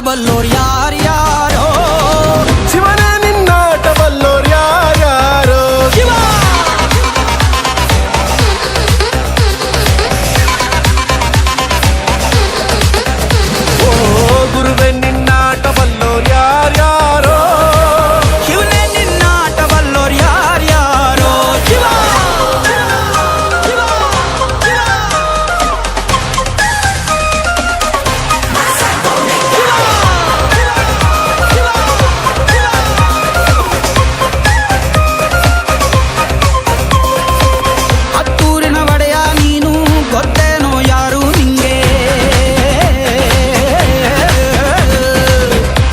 ಬಲ್ಲೋರ್ ಯಾರ್ಯಾರೋ ಶಿವನೇ ನಿನ್ನಾಟ ಬಲ್ಲೋರ್ ಯಾರ್ಯಾರೋ ಶಿವ ಓ ಗುರುವೆ ನಿನ್ನಾಟ ಬಲ್ಲೋರ್ ಯಾರ್ಯಾರೋ ಶಿವನೇ ನಿನ್ನಾಟ ಬಲ್ಲೋರ್ ಯಾರ್ಯಾರೋ ಶಿವ ಹತ್ತೂರಿನ ಒಡೆಯ ನೀನು ಗೊತ್ತೇನೋ ಯಾರು ನಿಂಗೆ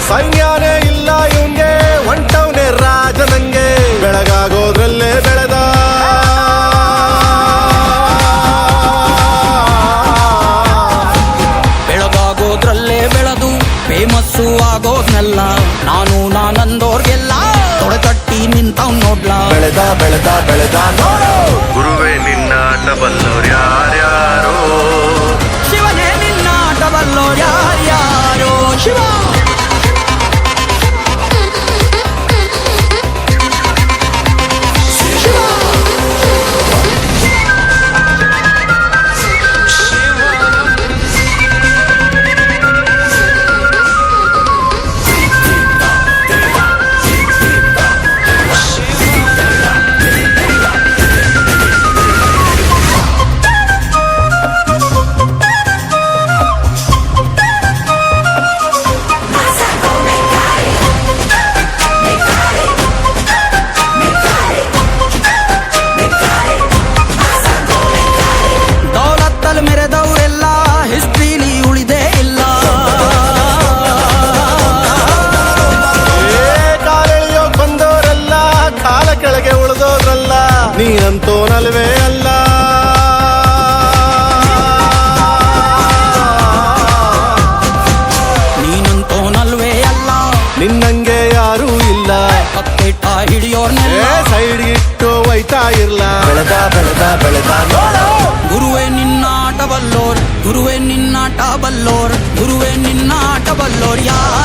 ಸೈನ್ಯಾನೇ ಇಲ್ಲ ಇವಂಗೆ ಹೊಂಟವ್ನೆ ರಾಜ ನಂಗೆ ಬೆಳಗಾಗೋದ್ರಲ್ಲೇ ಬೆಳೆದ ಬೆಳಗಾಗೋದ್ರಲ್ಲೇ ಬೆಳೆದು ಫೇಮಸ್ಸು ಆಗೋದ್ನೆಲ್ಲ ನಾನಂದೋರ್ಗೆಲ್ಲ ತೊಡೆತಟ್ಟಿ ನಿಂತವ್ ನೋಡ್ಲಾ ಬೆಳೆದ ಬೆಳೆದ ಬೆಳೆದ ನೋಡು ಗುರುವೇ ನಿನ್ನಾಟ ಬಲ್ಲೋರ್ ಯಾರ್ಯಾರೋ ಶಿವನೇ ನಿನ್ನಾಟ ಬಲ್ಲೋರ್ ಯಾರ್ಯಾರೋ ಶಿವ ದೌಲತ್ತಲ್ಲಿ ಮೆರೆದವರೆಲ್ಲ ಹಿಸ್ಟ್ರಿಲಿ ಉಳಿದೇ ಇಲ್ಲ ಕಾಲೆಳೆಯೋಕ್ ಬಂದವರೆಲ್ಲ ಕಾಲ ಕೆಳಗೆ ಉಳಿದೋದ್ರಲ್ಲ ನೀನಂತೋನಲ್ವೇ ಅಲ್ಲ ನೀನಂತೋನಲ್ವೇ ಅಲ್ಲ ನಿನ್ನಂಗೆ ಯಾರೂ ಇಲ್ಲ ಕತ್ತೆಟ ಹಿಡಿಯೋರ್ನೆಲ್ಲ ಸೈಡ್ ಇಟ್ಟು ಒಯ್ತಾ ಇರ್ಲ ಬೆಳೆದ ಬೆಳೆದ ಬೆಳೆದ ನೋಡು ಗುರುವೇ ನಿನ್ನಾಟ ಬಲ್ಲೋರ್ ಗುರುವೇ ನಿನ್ನಾಟ ಬಲ್ಲೋರ್ ಗುರುವೇ ನಿನ್ನಾಟ ಬಲ್ಲೋರ್ ಯಾರು